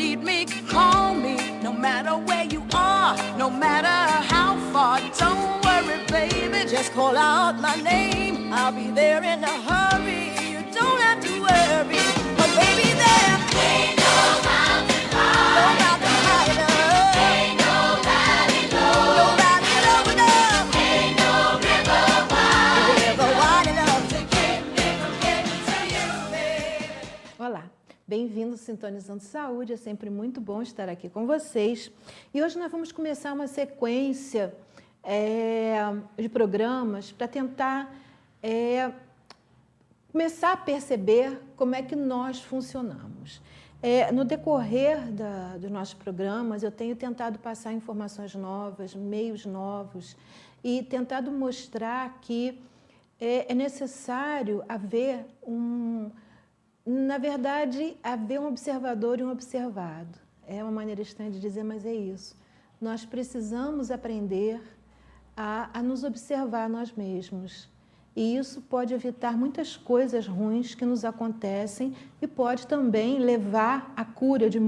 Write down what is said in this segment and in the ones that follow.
need me, call me. No matter where you are, no matter how far. Don't worry, baby, just call out my name. I'll be there in a hurry. You don't have to worry. But baby, there ain't no mountain high, no mountain high enough. Ain't no valley low, no valley low enough. Ain't no river wide enough to keep me from getting to you, baby. Olá, bem-vindos ao Sintonizando Saúde, é sempre muito bom estar aqui com vocês. E hoje nós vamos começar uma sequência de programas para tentar começar a perceber como é que nós funcionamos. No decorrer dos nossos programas, eu tenho tentado passar informações novas, meios novos e tentado mostrar que é necessário haver na verdade, haver um observador e um observado. É uma maneira estranha de dizer, mas é isso. Nós precisamos aprender a nos observar nós mesmos. E isso pode evitar muitas coisas ruins que nos acontecem e pode também levar à cura de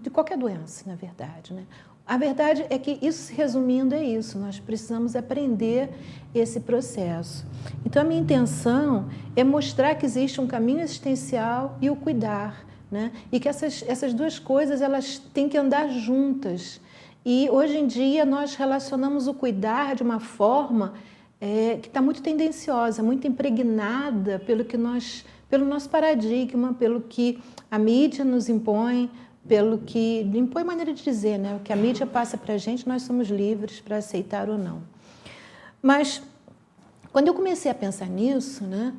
qualquer doença, na verdade, né? A verdade é que isso, resumindo, é isso. Nós precisamos aprender esse processo. Então, a minha intenção é mostrar que existe um caminho existencial e o cuidar, né? E que essas duas coisas elas têm que andar juntas. E, hoje em dia, nós relacionamos o cuidar de uma forma que está muito tendenciosa, muito impregnada pelo nosso paradigma, pelo que a mídia nos impõe, pelo que impõe maneira de dizer, né? O que a mídia passa para a gente, nós somos livres para aceitar ou não. Mas, quando eu comecei a pensar nisso, né?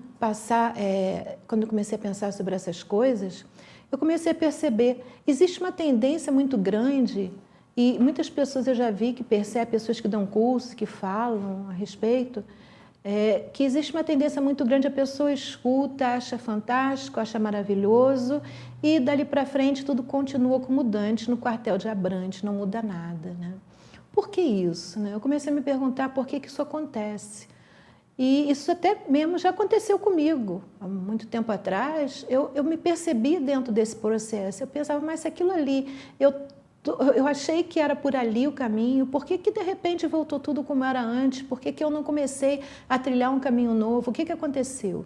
Quando eu comecei a pensar sobre essas coisas, eu comecei a perceber, existe uma tendência muito grande, e muitas pessoas eu já vi que percebem, pessoas que dão curso, que falam a respeito, que existe uma tendência muito grande, a pessoa escuta, acha fantástico, acha maravilhoso, e dali para frente tudo continua como dantes no quartel de Abrantes, não muda nada, né? Por que isso, né? Eu comecei a me perguntar por que isso acontece. E isso até mesmo já aconteceu comigo. Há muito tempo atrás, eu me percebi dentro desse processo. Eu pensava, mas se aquilo ali, eu achei que era por ali o caminho, por que de repente voltou tudo como era antes? Por que eu não comecei a trilhar um caminho novo? O que aconteceu?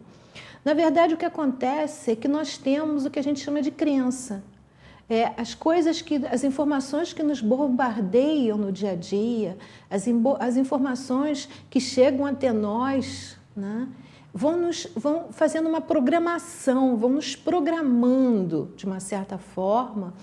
Na verdade, o que acontece é que nós temos o que a gente chama de crença. As informações que nos bombardeiam no dia a dia, as informações que chegam até nós, né, vão fazendo uma programação, vão nos programando de uma certa forma,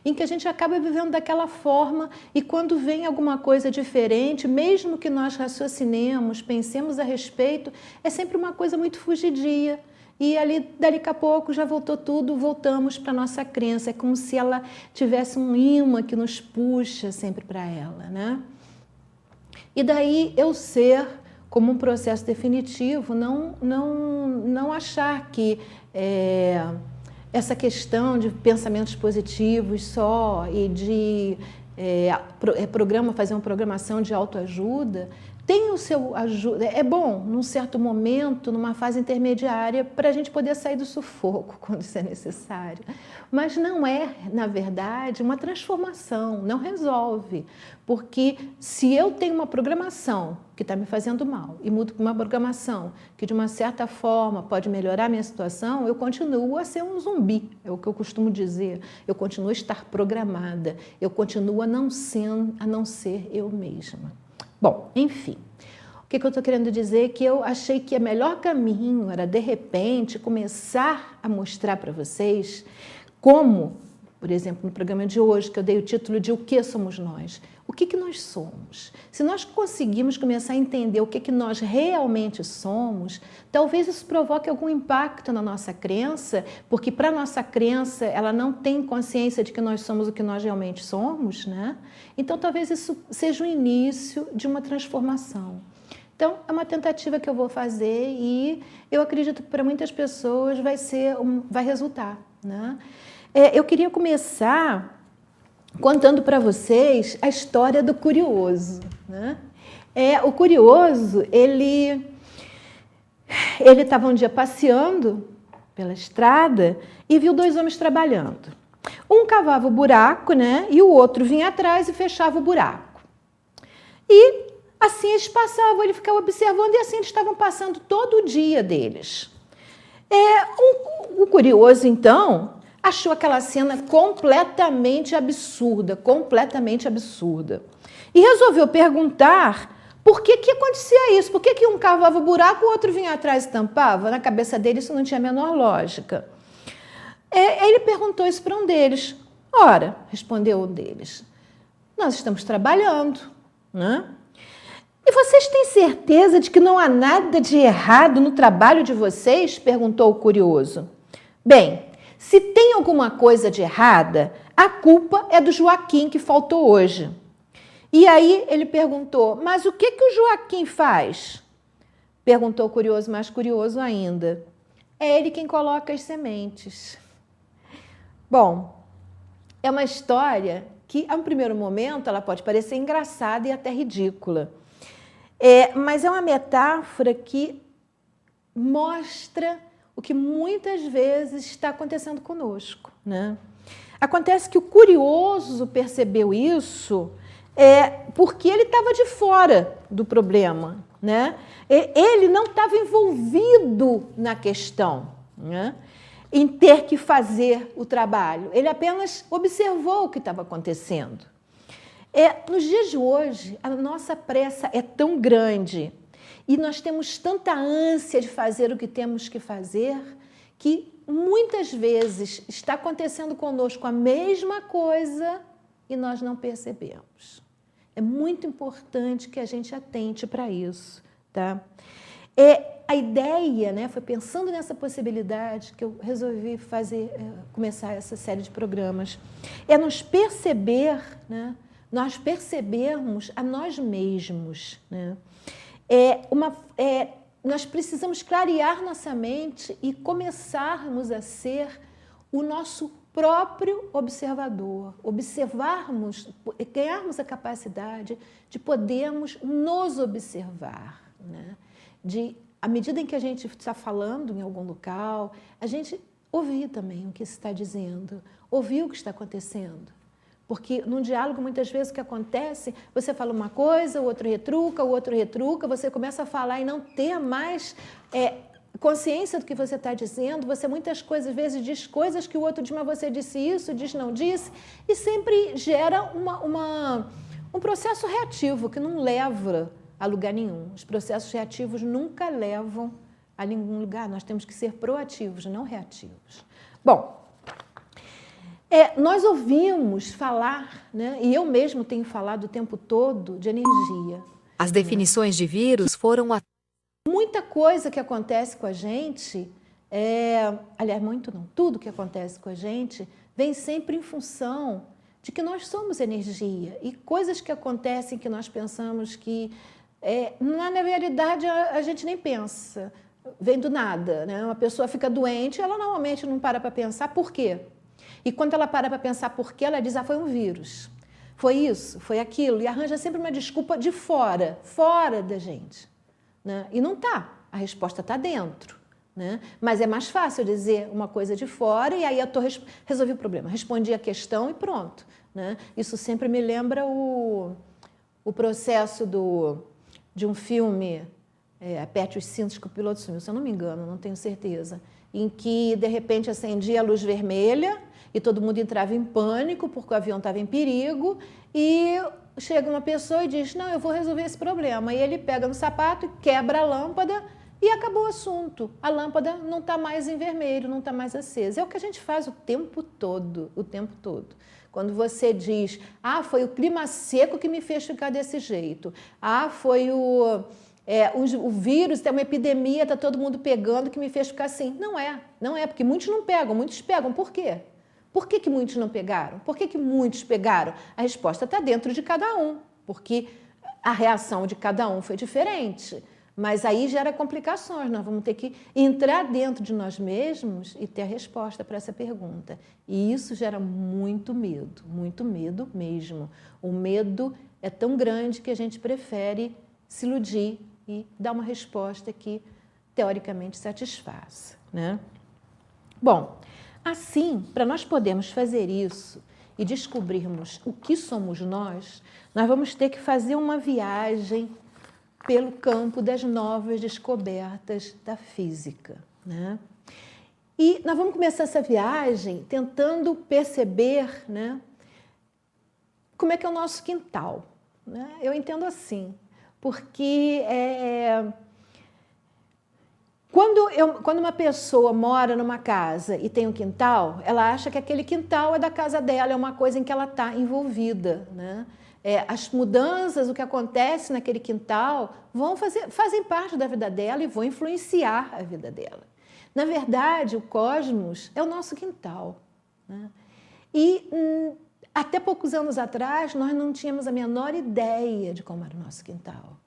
em que a gente acaba vivendo daquela forma e quando vem alguma coisa diferente, mesmo que nós raciocinemos, pensemos a respeito, é sempre uma coisa muito fugidia. E dali a pouco já voltou tudo, voltamos para a nossa crença. É como se ela tivesse um imã que nos puxa sempre para ela, né? E daí eu ser, como um processo definitivo, não achar que essa questão de pensamentos positivos só e de fazer uma programação de autoajuda tem o seu ajuda, é bom num certo momento, numa fase intermediária, para a gente poder sair do sufoco quando isso é necessário. Mas não é, na verdade, uma transformação, não resolve. Porque se eu tenho uma programação que está me fazendo mal e mudo para uma programação que, de uma certa forma, pode melhorar a minha situação, eu continuo a ser um zumbi, é o que eu costumo dizer. Eu continuo a estar programada, eu continuo a não ser eu mesma. Bom, enfim, o que eu estou querendo dizer é que eu achei que o melhor caminho era, de repente, começar a mostrar para vocês como, por exemplo, no programa de hoje, que eu dei o título de O que somos nós? O que nós somos? Se nós conseguirmos começar a entender o que nós realmente somos, talvez isso provoque algum impacto na nossa crença, porque para a nossa crença ela não tem consciência de que nós somos o que nós realmente somos, né? Então talvez isso seja o início de uma transformação. Então é uma tentativa que eu vou fazer e eu acredito que para muitas pessoas vai resultar, né? Eu queria começar contando para vocês a história do curioso, né? O curioso, ele estava um dia passeando pela estrada e viu dois homens trabalhando. Um cavava o buraco, né? E o outro vinha atrás e fechava o buraco. E assim eles passavam, ele ficava observando, e assim eles estavam passando todo o dia deles. O curioso, então, achou aquela cena completamente absurda, e resolveu perguntar por que acontecia isso, por que um cavava o buraco, o outro vinha atrás e tampava. Na cabeça dele isso não tinha a menor lógica. Ele perguntou isso para um deles. Ora, respondeu um deles, nós estamos trabalhando, né? E vocês têm certeza de que não há nada de errado no trabalho de vocês? Perguntou o curioso. Bem, se tem alguma coisa de errada, a culpa é do Joaquim que faltou hoje. E aí ele perguntou, mas o que o Joaquim faz? Perguntou o curioso, mais curioso ainda. É ele quem coloca as sementes. Bom, é uma história que, a um primeiro momento, ela pode parecer engraçada e até ridícula. Mas é uma metáfora que mostra o que muitas vezes está acontecendo conosco, né? Acontece que o curioso percebeu isso porque ele estava de fora do problema, né? Ele não estava envolvido na questão, né? Em ter que fazer o trabalho. Ele apenas observou o que estava acontecendo. Nos dias de hoje, a nossa pressa é tão grande e nós temos tanta ânsia de fazer o que temos que fazer que muitas vezes está acontecendo conosco a mesma coisa e nós não percebemos. É muito importante que a gente atente para isso, tá? A ideia, né, foi pensando nessa possibilidade que eu resolvi começar essa série de programas. Nos perceber, né? Nós percebermos a nós mesmos, né? Nós precisamos clarear nossa mente e começarmos a ser o nosso próprio observador, ganharmos a capacidade de podermos nos observar, né? À medida em que a gente está falando em algum local, a gente ouvir também o que se está dizendo, ouvir o que está acontecendo. Porque num diálogo, muitas vezes, o que acontece, você fala uma coisa, o outro retruca, você começa a falar e não ter mais consciência do que você está dizendo, você muitas coisas, às vezes, diz coisas que o outro diz, mas você disse isso, diz não disse, e sempre gera um processo reativo que não leva a lugar nenhum. Os processos reativos nunca levam a nenhum lugar, nós temos que ser proativos, não reativos. Bom, nós ouvimos falar, né, e eu mesmo tenho falado o tempo todo, de energia. As definições de vírus foram Muita coisa que acontece com a gente, aliás, muito não, tudo que acontece com a gente vem sempre em função de que nós somos energia. E coisas que acontecem que nós pensamos que, na realidade, a gente nem pensa, vem do nada, né? Uma pessoa fica doente, ela normalmente não para pensar por quê. E quando ela para pensar por quê, ela diz, foi um vírus, foi isso, foi aquilo, e arranja sempre uma desculpa de fora da gente, né? E não está, a resposta está dentro, né? Mas é mais fácil dizer uma coisa de fora e aí eu resolvi o problema, respondi a questão e pronto, né? Isso sempre me lembra o processo de um filme, Aperte os cintos que o piloto sumiu, se eu não me engano, não tenho certeza, em que, de repente, acendia a luz vermelha e todo mundo entrava em pânico porque o avião estava em perigo e chega uma pessoa e diz, não, eu vou resolver esse problema. E ele pega no sapato e quebra a lâmpada e acabou o assunto. A lâmpada não está mais em vermelho, não está mais acesa. É o que a gente faz o tempo todo, o tempo todo. Quando você diz, foi o clima seco que me fez ficar desse jeito. Foi o vírus, tem uma epidemia, está todo mundo pegando que me fez ficar assim. Não é, porque muitos não pegam, muitos pegam. Por quê? Por que muitos não pegaram? Por que muitos pegaram? A resposta está dentro de cada um, porque a reação de cada um foi diferente. Mas aí gera complicações, nós vamos ter que entrar dentro de nós mesmos e ter a resposta para essa pergunta. E isso gera muito medo mesmo. O medo é tão grande que a gente prefere se iludir e dar uma resposta que, teoricamente, satisfaça, né? Bom, Assim, para nós podermos fazer isso e descobrirmos o que somos nós vamos ter que fazer uma viagem pelo campo das novas descobertas da física, né? E nós vamos começar essa viagem tentando perceber, né, como é que é o nosso quintal, né? Eu entendo assim, porque quando uma pessoa mora numa casa e tem um quintal, ela acha que aquele quintal é da casa dela, é uma coisa em que ela está envolvida, né? As mudanças, o que acontece naquele quintal, fazem parte da vida dela e vão influenciar a vida dela. Na verdade, o cosmos é o nosso quintal, né? E até poucos anos atrás, nós não tínhamos a menor ideia de como era o nosso quintal.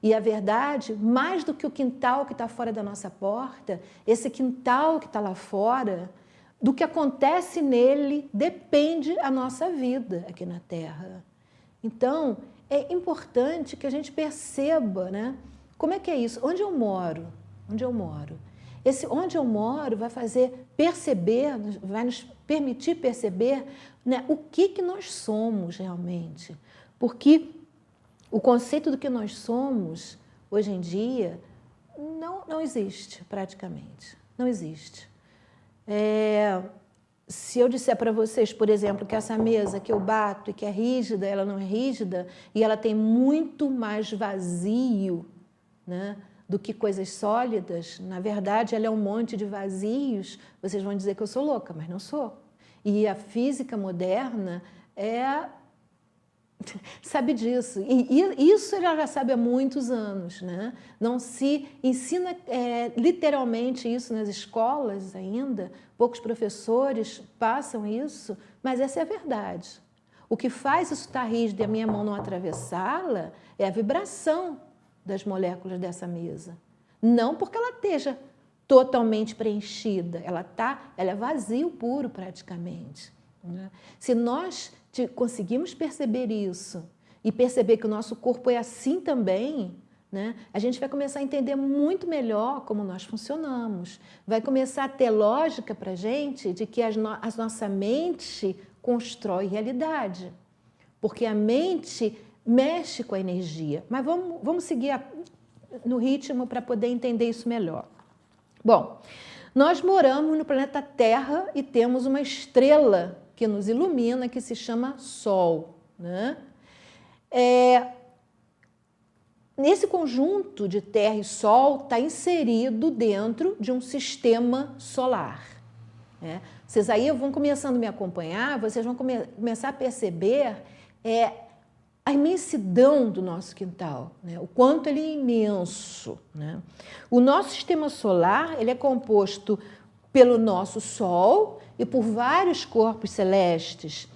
E a verdade, mais do que o quintal que está fora da nossa porta, esse quintal que está lá fora, do que acontece nele, depende a nossa vida aqui na Terra. Então, é importante que a gente perceba, né, como é que é isso. Onde eu moro? Onde eu moro? Esse onde eu moro vai fazer perceber, vai nos permitir perceber, né, o que nós somos realmente. Porque o conceito do que nós somos, hoje em dia, não existe praticamente. Não existe. Se eu disser para vocês, por exemplo, que essa mesa que eu bato e que é rígida, ela não é rígida, e ela tem muito mais vazio, né, do que coisas sólidas, na verdade, ela é um monte de vazios, vocês vão dizer que eu sou louca, mas não sou. E a física moderna sabe disso. E isso ela já sabe há muitos anos, né? Não se ensina literalmente isso nas escolas ainda, poucos professores passam isso, mas essa é a verdade. O que faz isso estar rígido e a minha mão não atravessá-la é a vibração das moléculas dessa mesa. Não porque ela esteja totalmente preenchida, ela é vazio puro praticamente, né? Se nós conseguimos perceber isso e perceber que o nosso corpo é assim também, né, a gente vai começar a entender muito melhor como nós funcionamos. Vai começar a ter lógica para a gente de que a nossa mente constrói realidade. Porque a mente mexe com a energia. Mas vamos seguir no ritmo para poder entender isso melhor. Bom, nós moramos no planeta Terra e temos uma estrela que nos ilumina, que se chama Sol, né? Nesse conjunto de Terra e Sol está inserido dentro de um sistema solar, né? Vocês aí vão começando a me acompanhar, vocês vão começar a perceber a imensidão do nosso quintal, né? O quanto ele é imenso, né? O nosso sistema solar ele é composto pelo nosso Sol e por vários corpos celestes.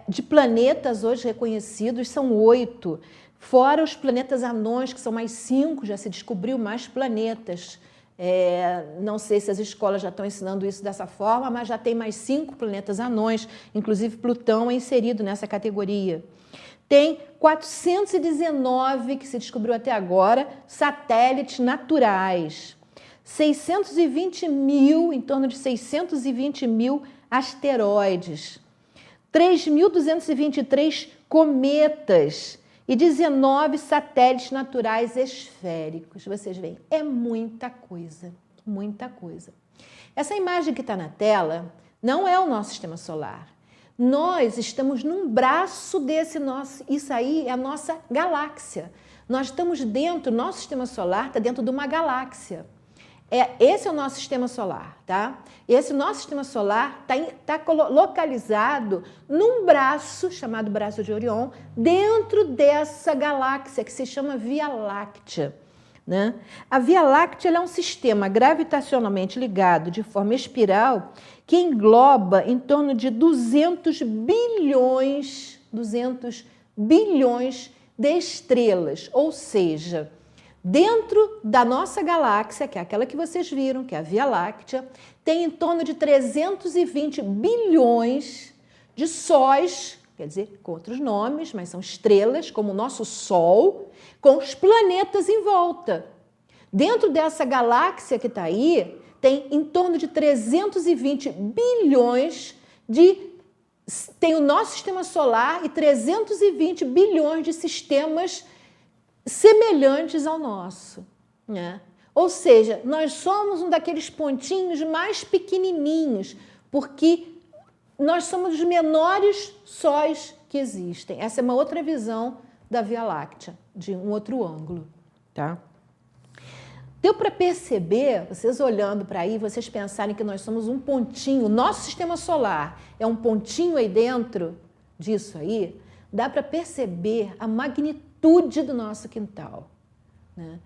De planetas hoje reconhecidos são 8, fora os planetas anões, que são mais 5, já se descobriu mais planetas. Não sei se as escolas já estão ensinando isso dessa forma, mas já tem mais 5 planetas anões, inclusive Plutão é inserido nessa categoria. Tem 419, que se descobriu até agora, satélites naturais. 620 mil, em torno de 620 mil asteroides, 3.223 cometas e 19 satélites naturais esféricos. Vocês veem, é muita coisa, muita coisa. Essa imagem que está na tela não é o nosso sistema solar. Nós estamos num braço desse nosso, isso aí é a nossa galáxia. Nós estamos dentro, nosso sistema solar está dentro de uma galáxia. Esse é o nosso sistema solar, tá? Esse nosso sistema solar está localizado num braço, chamado Braço de Orion, dentro dessa galáxia que se chama Via Láctea, né? A Via Láctea ela é um sistema gravitacionalmente ligado de forma espiral que engloba em torno de 200 bilhões de estrelas, ou seja, dentro da nossa galáxia, que é aquela que vocês viram, que é a Via Láctea, tem em torno de 320 bilhões de sóis, quer dizer, com outros nomes, mas são estrelas, como o nosso Sol, com os planetas em volta. Dentro dessa galáxia que está aí, tem em torno de 320 bilhões de... Tem o nosso sistema solar e 320 bilhões de sistemas semelhantes ao nosso, né? Ou seja, nós somos um daqueles pontinhos mais pequenininhos, porque nós somos os menores sóis que existem. Essa é uma outra visão da Via Láctea, de um outro ângulo, tá? Deu para perceber, vocês olhando para aí, vocês pensarem que nós somos um pontinho, o nosso sistema solar é um pontinho aí dentro disso aí, dá para perceber a magnitude do nosso quintal, né?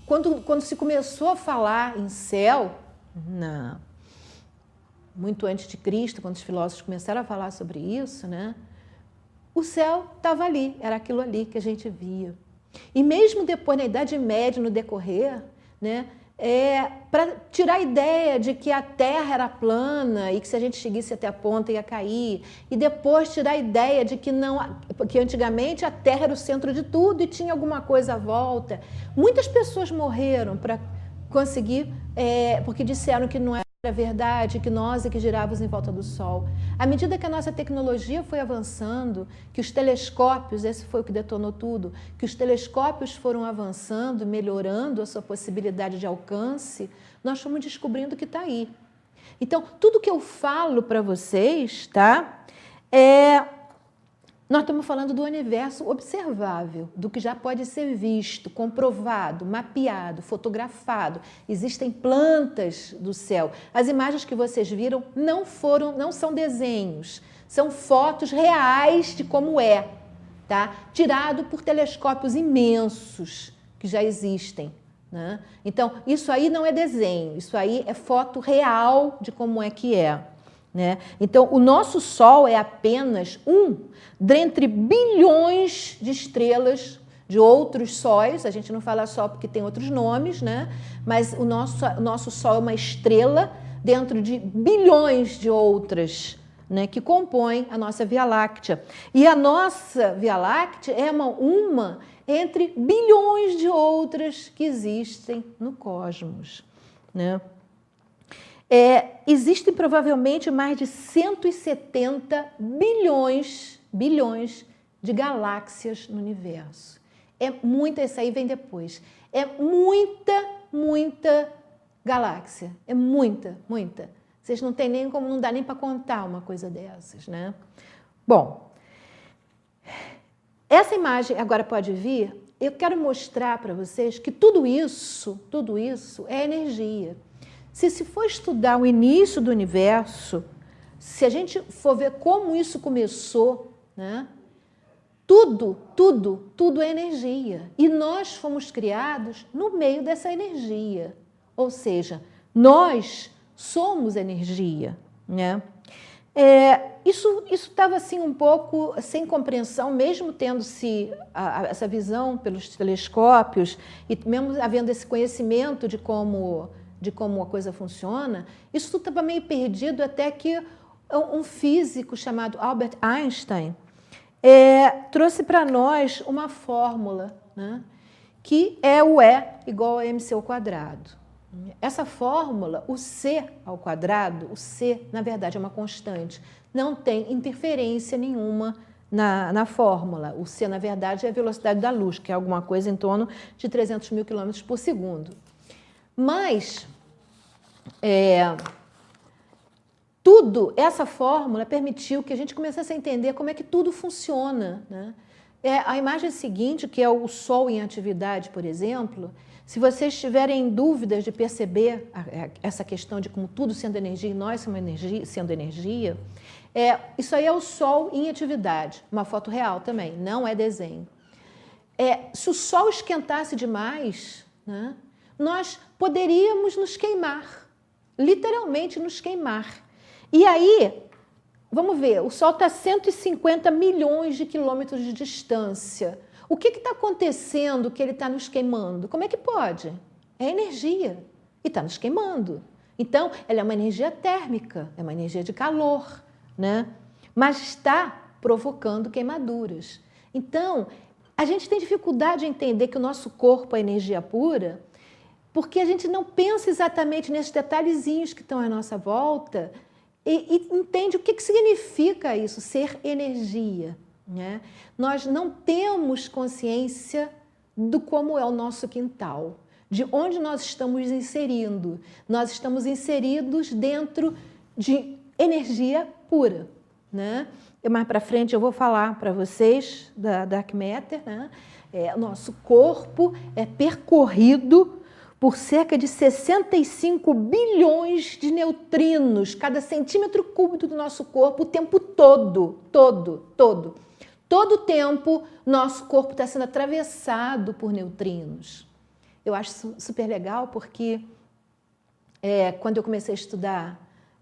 Quando se começou a falar em céu, muito antes de Cristo, quando os filósofos começaram a falar sobre isso, né, o céu estava ali, era aquilo ali que a gente via. E mesmo depois, na Idade Média, no decorrer, né, para tirar a ideia de que a Terra era plana e que se a gente seguisse até a ponta ia cair, e depois tirar a ideia de que não, porque antigamente a Terra era o centro de tudo e tinha alguma coisa à volta. Muitas pessoas morreram para conseguir, porque disseram que não era verdade, que nós é que girávamos em volta do Sol. À medida que a nossa tecnologia foi avançando, que os telescópios, esse foi o que detonou tudo, que os telescópios foram avançando, melhorando a sua possibilidade de alcance, nós fomos descobrindo que está aí. Então, tudo que eu falo para vocês, tá? Nós estamos falando do universo observável, do que já pode ser visto, comprovado, mapeado, fotografado. Existem plantas do céu. As imagens que vocês viram não são desenhos, são fotos reais de como é, tá? Tirado por telescópios imensos que já existem, né? Então, isso aí não é desenho, isso aí é foto real de como é que é, né? Então, o nosso Sol é apenas dentre bilhões de estrelas de outros sóis. A gente não fala Sol porque tem outros nomes, né? Mas o nosso Sol é uma estrela dentro de bilhões de outras, né, que compõem a nossa Via Láctea. E a nossa Via Láctea é uma entre bilhões de outras que existem no cosmos, né? Existem provavelmente mais de 170 bilhões de galáxias no universo. Isso aí vem depois. É muita galáxia. É muita. Vocês não têm nem como, não dá nem para contar uma coisa dessas, né? Bom, essa imagem agora pode vir. Eu quero mostrar para vocês que tudo isso é energia. Se for estudar o início do universo, se a gente for ver como isso começou, né? Tudo é energia. E nós fomos criados no meio dessa energia. Ou seja, nós somos energia, né? Isso estava assim um pouco sem compreensão, mesmo tendo-se essa visão pelos telescópios e mesmo havendo esse conhecimento de como a coisa funciona, isso tudo estava meio perdido até que um físico chamado Albert Einstein trouxe para nós uma fórmula, né, que é o E igual a mc ao quadrado. Essa fórmula, o c ao quadrado, o c, na verdade, é uma constante, não tem interferência nenhuma na fórmula. O c, na verdade, é a velocidade da luz, que é alguma coisa em torno de 300 mil quilômetros por segundo. Mas essa fórmula permitiu que a gente começasse a entender como é que tudo funciona, né? A imagem seguinte, que é o Sol em atividade, por exemplo, se vocês tiverem dúvidas de perceber essa questão de como tudo sendo energia e nós sendo energia, isso aí é o Sol em atividade, uma foto real também, não é desenho. Se o Sol esquentasse demais, né, nós poderíamos nos queimar, literalmente nos queimar. E aí, vamos ver, o Sol está a 150 milhões de quilômetros de distância. O que está acontecendo que ele está nos queimando? Como é que pode? É energia e está nos queimando. Então, ela é uma energia térmica, é uma energia de calor, né? Mas está provocando queimaduras. Então, a gente tem dificuldade em entender que o nosso corpo é energia pura porque a gente não pensa exatamente nesses detalhezinhos que estão à nossa volta e entende o que significa isso, ser energia, né? Nós não temos consciência do como é o nosso quintal, de onde nós estamos inserindo. Nós estamos inseridos dentro de energia pura, né? E mais para frente eu vou falar para vocês da Dark Matter, né? O nosso corpo é percorrido por cerca de 65 bilhões de neutrinos, cada centímetro cúbico do nosso corpo, o tempo todo. Todo o tempo, nosso corpo está sendo atravessado por neutrinos. Eu acho super legal porque quando eu comecei a estudar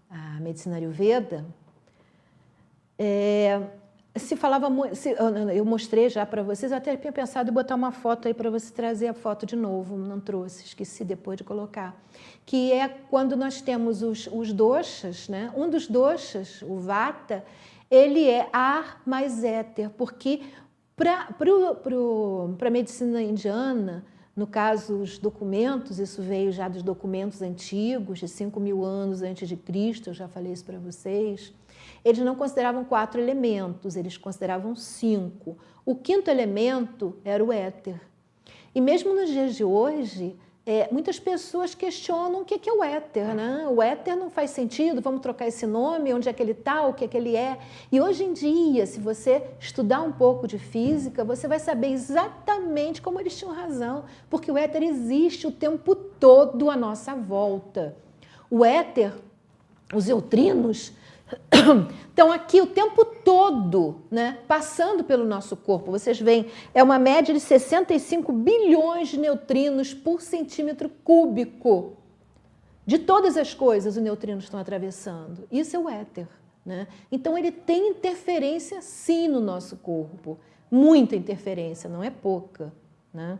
a medicina Ayurveda, se falava muito, eu mostrei já para vocês, eu até tinha pensado em botar uma foto aí para você trazer a foto de novo, não trouxe, esqueci depois de colocar, que é quando nós temos os doshas, né? Um dos doshas, o Vata, ele é ar mais éter, porque para a medicina indiana, no caso, os documentos, isso veio já dos documentos antigos, de 5.000 anos antes de Cristo, eu já falei isso para vocês. Eles não consideravam 4 elementos, eles consideravam 5. O 5º elemento era o éter. E mesmo nos dias de hoje, muitas pessoas questionam o que é o éter, né? O éter não faz sentido, vamos trocar esse nome, onde é que ele está, o que é que ele é. E hoje em dia, se você estudar um pouco de física, você vai saber exatamente como eles tinham razão, porque o éter existe o tempo todo à nossa volta. O éter, os neutrinos, estão aqui o tempo todo, né, passando pelo nosso corpo. Vocês veem, é uma média de 65 bilhões de neutrinos por centímetro cúbico. De todas as coisas, os neutrinos estão atravessando. Isso é o éter, né? Então, ele tem interferência, sim, no nosso corpo. Muita interferência, não é pouca, né?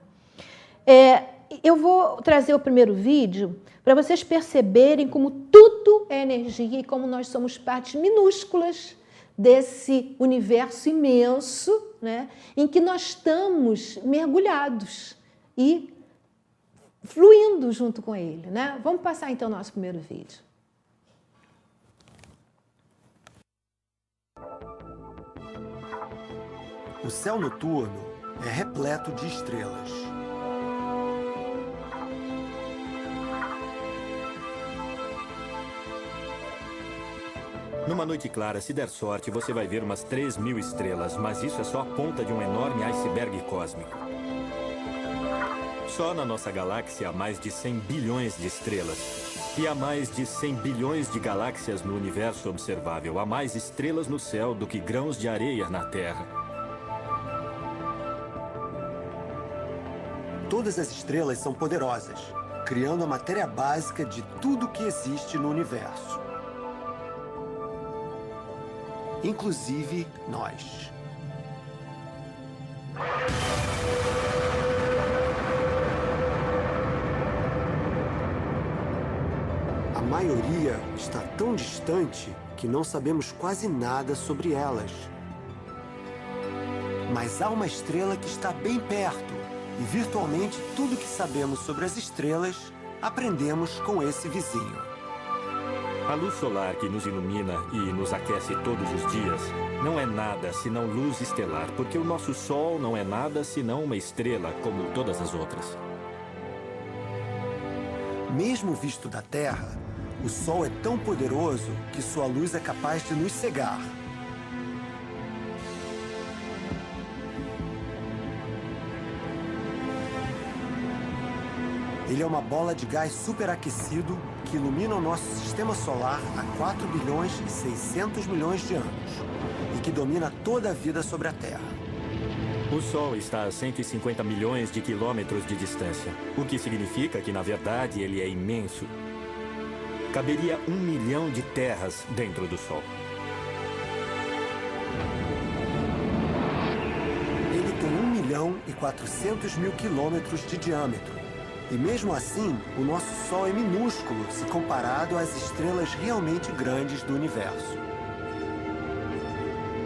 Eu vou trazer o primeiro vídeo para vocês perceberem como tudo é energia e como nós somos partes minúsculas desse universo imenso, né, em que nós estamos mergulhados e fluindo junto com ele, né? Vamos passar então o nosso primeiro vídeo. O céu noturno é repleto de estrelas. Numa noite clara, se der sorte, você vai ver umas 3.000 estrelas, mas isso é só a ponta de um enorme iceberg cósmico. Só na nossa galáxia há mais de 100 bilhões de estrelas. E há mais de 100 bilhões de galáxias no universo observável. Há mais estrelas no céu do que grãos de areia na Terra. Todas as estrelas são poderosas, criando a matéria básica de tudo que existe no universo. Inclusive nós. A maioria está tão distante que não sabemos quase nada sobre elas. Mas há uma estrela que está bem perto, e virtualmente tudo que sabemos sobre as estrelas aprendemos com esse vizinho. A luz solar que nos ilumina e nos aquece todos os dias não é nada senão luz estelar, porque o nosso Sol não é nada senão uma estrela, como todas as outras. Mesmo visto da Terra, o Sol é tão poderoso que sua luz é capaz de nos cegar. Ele é uma bola de gás superaquecido que ilumina o nosso sistema solar há 4 bilhões e 600 milhões de anos e que domina toda a vida sobre a Terra. O Sol está a 150 milhões de quilômetros de distância, o que significa que, na verdade, ele é imenso. Caberia 1 milhão de terras dentro do Sol. Ele tem 1.400.000 quilômetros de diâmetro. E mesmo assim, o nosso Sol é minúsculo se comparado às estrelas realmente grandes do universo.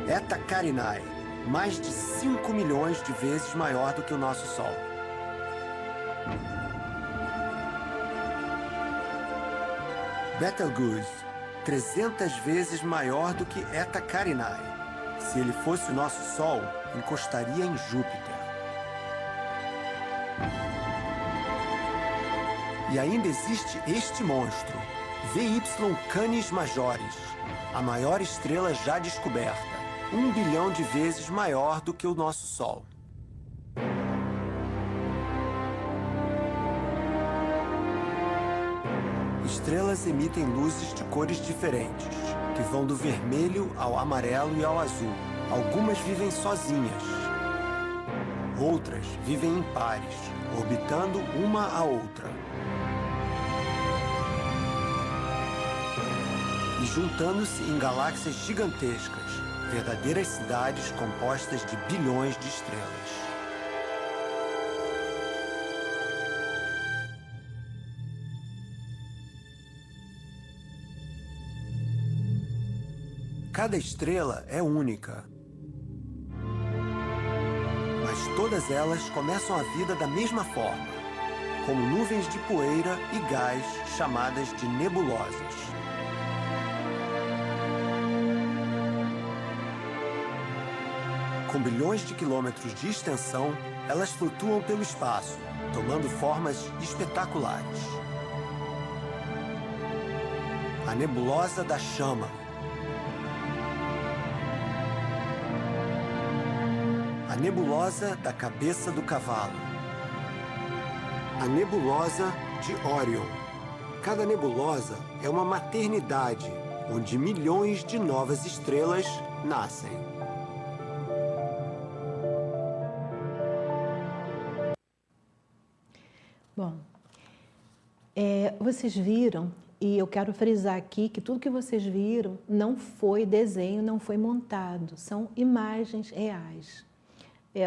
Eta Carinae, mais de 5 milhões de vezes maior do que o nosso Sol. Betelgeuse, 300 vezes maior do que Eta Carinae. Se ele fosse o nosso Sol, encostaria em Júpiter. E ainda existe este monstro, VY Canis Majoris, a maior estrela já descoberta, 1 bilhão de vezes maior do que o nosso Sol. Estrelas emitem luzes de cores diferentes, que vão do vermelho ao amarelo e ao azul. Algumas vivem sozinhas. Outras vivem em pares, orbitando uma a outra. E juntando-se em galáxias gigantescas, verdadeiras cidades compostas de bilhões de estrelas. Cada estrela é única, mas todas elas começam a vida da mesma forma, como nuvens de poeira e gás chamadas de nebulosas. Com bilhões de quilômetros de extensão, elas flutuam pelo espaço, tomando formas espetaculares. A nebulosa da chama. A nebulosa da cabeça do cavalo. A nebulosa de Órion. Cada nebulosa é uma maternidade, onde milhões de novas estrelas nascem. Bom, vocês viram, e eu quero frisar aqui que tudo que vocês viram não foi desenho, não foi montado, são imagens reais.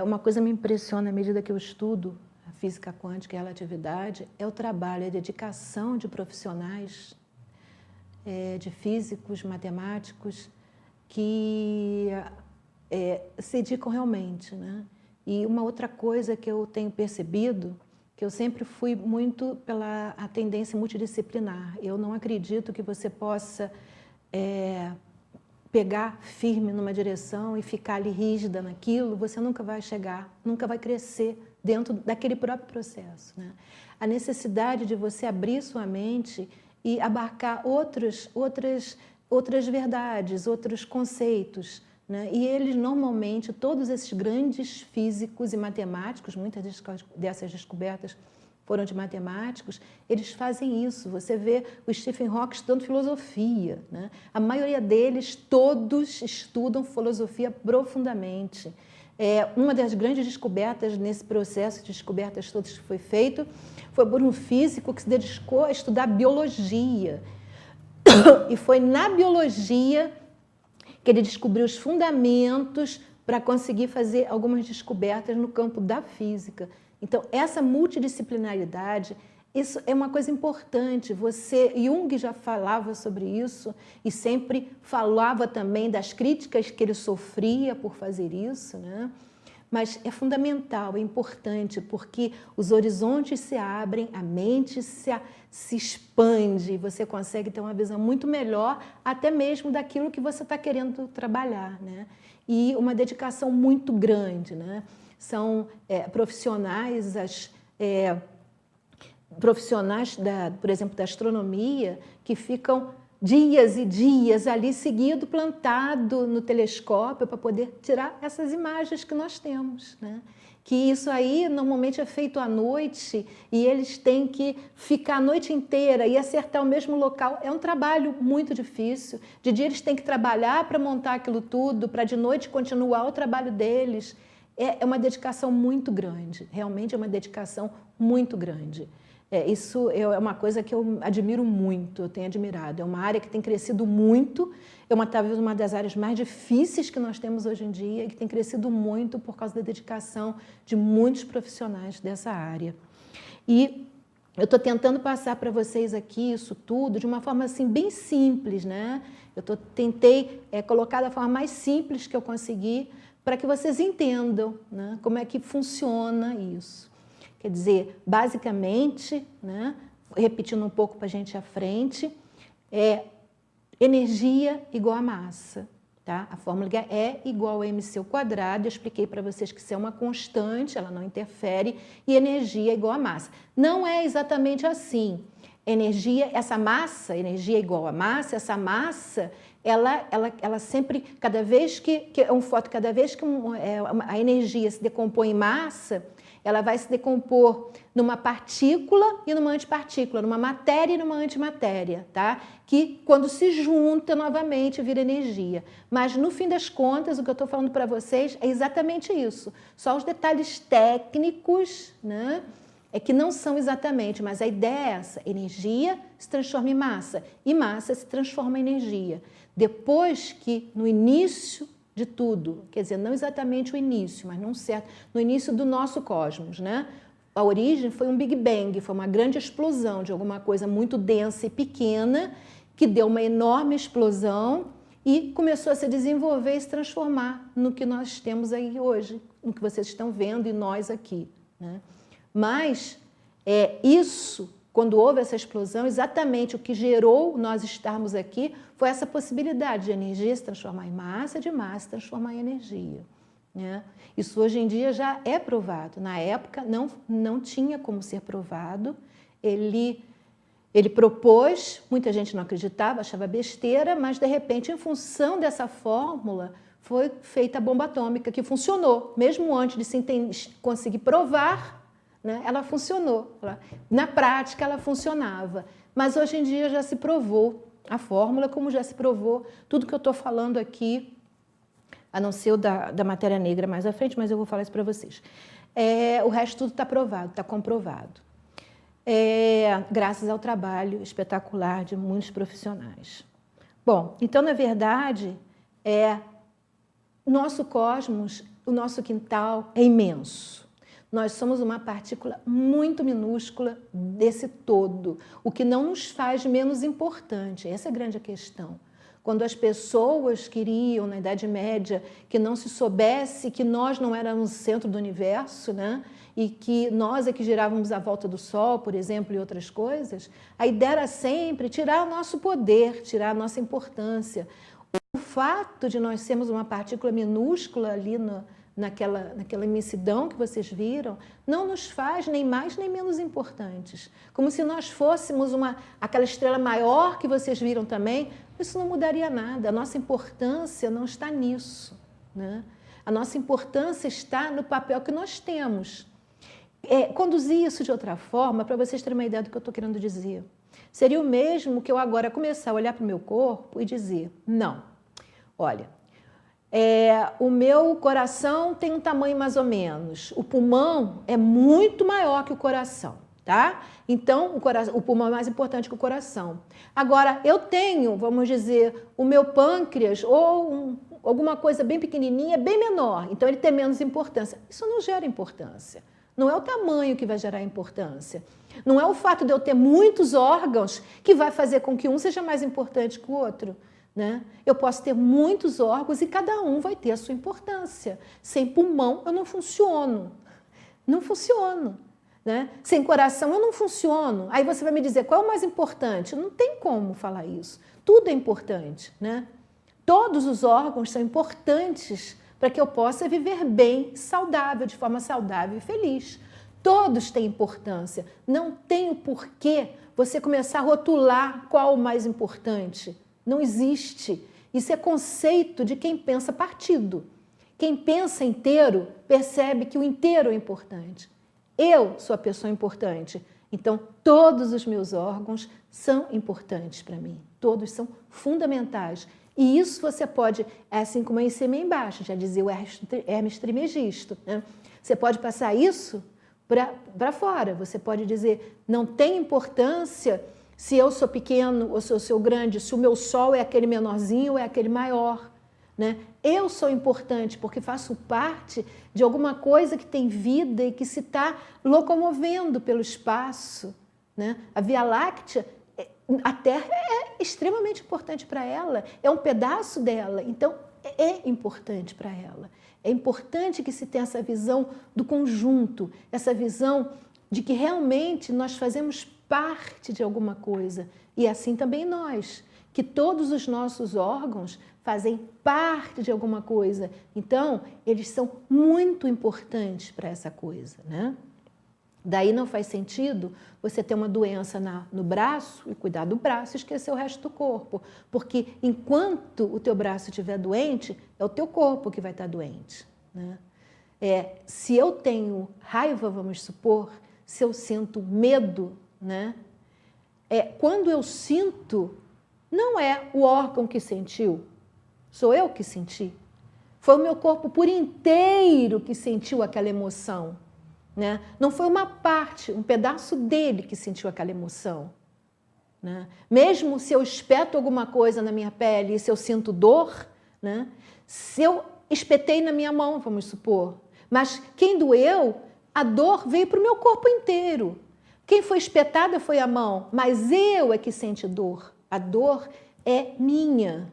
Uma coisa me impressiona à medida que eu estudo a física quântica e a relatividade, é o trabalho, a dedicação de profissionais, de físicos, matemáticos, que se dedicam realmente, né? E uma outra coisa que eu tenho percebido, que eu sempre fui muito pela a tendência multidisciplinar. Eu não acredito que você possa pegar firme numa direção e ficar ali rígida naquilo, você nunca vai chegar, nunca vai crescer dentro daquele próprio processo, né? A necessidade de você abrir sua mente e abarcar outras verdades, outros conceitos, né? E eles, normalmente, todos esses grandes físicos e matemáticos, muitas dessas descobertas foram de matemáticos, eles fazem isso. Você vê o Stephen Hawking estudando filosofia, né? A maioria deles, todos estudam filosofia profundamente. Uma das grandes descobertas nesse processo de descobertas todas que foi feito foi por um físico que se dedicou a estudar biologia. E foi na biologia que ele descobriu os fundamentos para conseguir fazer algumas descobertas no campo da física. Então, essa multidisciplinaridade, isso é uma coisa importante. Jung já falava sobre isso e sempre falava também das críticas que ele sofria por fazer isso, né? Mas é fundamental, é importante, porque os horizontes se abrem, a mente se expande, e você consegue ter uma visão muito melhor, até mesmo daquilo que você está querendo trabalhar, né? E uma dedicação muito grande, né? São profissionais, por exemplo, da astronomia, que ficam dias e dias ali seguido, plantado no telescópio para poder tirar essas imagens que nós temos, né? Que isso aí normalmente é feito à noite e eles têm que ficar a noite inteira e acertar o mesmo local. É um trabalho muito difícil. De dia eles têm que trabalhar para montar aquilo tudo, para de noite continuar o trabalho deles. É uma dedicação muito grande, realmente é uma dedicação muito grande. Isso é uma coisa que eu admiro muito, eu tenho admirado. É uma área que tem crescido muito, talvez uma das áreas mais difíceis que nós temos hoje em dia, e que tem crescido muito por causa da dedicação de muitos profissionais dessa área. E eu estou tentando passar para vocês aqui isso tudo de uma forma assim, bem simples, né? Tentei colocar da forma mais simples que eu consegui, para que vocês entendam, né, como é que funciona isso. Quer dizer, basicamente, né, repetindo um pouco para a gente à frente, é energia igual a massa. Tá? A fórmula é igual a mc². Eu expliquei para vocês que isso é uma constante, ela não interfere, e energia é igual a massa. Não é exatamente assim. Essa massa, energia é igual a massa, essa massa, ela sempre, cada vez que a energia se decompõe em massa, ela vai se decompor numa partícula e numa antipartícula, numa matéria e numa antimatéria, tá? Que quando se junta novamente vira energia. Mas no fim das contas, o que eu estou falando para vocês é exatamente isso. Só os detalhes técnicos, né? É que não são exatamente, mas a ideia é essa: energia se transforma em massa e massa se transforma em energia. Depois que no início de tudo, quer dizer, não exatamente o início, mas no início do nosso cosmos, né? A origem foi um Big Bang, foi uma grande explosão de alguma coisa muito densa e pequena, que deu uma enorme explosão e começou a se desenvolver e se transformar no que nós temos aí hoje, no que vocês estão vendo e nós aqui, né? Mas isso, quando houve essa explosão, exatamente o que gerou nós estarmos aqui foi essa possibilidade de energia se transformar em massa, de massa se transformar em energia, né? Isso hoje em dia já é provado. Na época não tinha como ser provado. Ele propôs, muita gente não acreditava, achava besteira, mas de repente, em função dessa fórmula, foi feita a bomba atômica, que funcionou, mesmo antes de se conseguir provar, né? Ela funcionou. Na prática, ela funcionava. Mas hoje em dia já se provou a fórmula, como já se provou tudo que eu estou falando aqui, a não ser o da matéria negra mais à frente, mas eu vou falar isso para vocês. O resto tudo está provado, está comprovado. Graças ao trabalho espetacular de muitos profissionais. Bom, então, na verdade, nosso cosmos, o nosso quintal é imenso. Nós somos uma partícula muito minúscula desse todo, o que não nos faz menos importante. Essa é a grande questão. Quando as pessoas queriam, na Idade Média, que não se soubesse que nós não éramos o centro do universo, né? E que nós é que girávamos à volta do Sol, por exemplo, e outras coisas, a ideia era sempre tirar o nosso poder, tirar a nossa importância. O fato de nós sermos uma partícula minúscula ali naquela imensidão que vocês viram, não nos faz nem mais nem menos importantes. Como se nós fôssemos aquela estrela maior que vocês viram também, isso não mudaria nada. A nossa importância não está nisso, né? A nossa importância está no papel que nós temos. Conduzir isso de outra forma, para vocês terem uma ideia do que eu estou querendo dizer, seria o mesmo que eu agora começar a olhar para o meu corpo e dizer, não, olha, o meu coração tem um tamanho mais ou menos, o pulmão é muito maior que o coração, tá? Então, o pulmão é mais importante que o coração. Agora, eu tenho, vamos dizer, o meu pâncreas ou alguma coisa bem pequenininha, bem menor, então ele tem menos importância. Isso não gera importância. Não é o tamanho que vai gerar importância. Não é o fato de eu ter muitos órgãos que vai fazer com que um seja mais importante que o outro, né? Eu posso ter muitos órgãos e cada um vai ter a sua importância. Sem pulmão, eu não funciono. Não funciono, né? Sem coração, eu não funciono. Aí você vai me dizer, qual é o mais importante? Não tem como falar isso. Tudo é importante, né? Todos os órgãos são importantes para que eu possa viver bem, saudável, de forma saudável e feliz. Todos têm importância. Não tem o porquê você começar a rotular qual o mais importante. Não existe. Isso é conceito de quem pensa partido. Quem pensa inteiro percebe que o inteiro é importante. Eu sou a pessoa importante. Então, todos os meus órgãos são importantes para mim. Todos são fundamentais. E isso você pode, assim como em cima e embaixo, já dizia o Hermes Trismegisto, né? Você pode passar isso para fora. Você pode dizer, não tem importância se eu sou pequeno ou se eu sou grande, se o meu sol é aquele menorzinho ou é aquele maior, né? Eu sou importante porque faço parte de alguma coisa que tem vida e que se está locomovendo pelo espaço, né? A Via Láctea, a Terra é extremamente importante para ela, é um pedaço dela, então é importante para ela. É importante que se tenha essa visão do conjunto, essa visão de que realmente nós fazemos parte de alguma coisa. E assim também nós, que todos os nossos órgãos fazem parte de alguma coisa. Então, eles são muito importantes para essa coisa, né? Daí não faz sentido você ter uma doença no braço e cuidar do braço e esquecer o resto do corpo. Porque enquanto o teu braço estiver doente, é o teu corpo que vai estar doente, né? Se eu tenho raiva, vamos supor, se eu sinto medo, né? Quando eu sinto, não é o órgão que sentiu, sou eu que senti. Foi o meu corpo por inteiro que sentiu aquela emoção, né? Não foi uma parte, um pedaço dele que sentiu aquela emoção, né? Mesmo se eu espeto alguma coisa na minha pele e se eu sinto dor, né? Se eu espetei na minha mão, vamos supor, mas quem doeu, a dor veio para o meu corpo inteiro. Quem foi espetada foi a mão, mas eu é que senti dor. A dor é minha,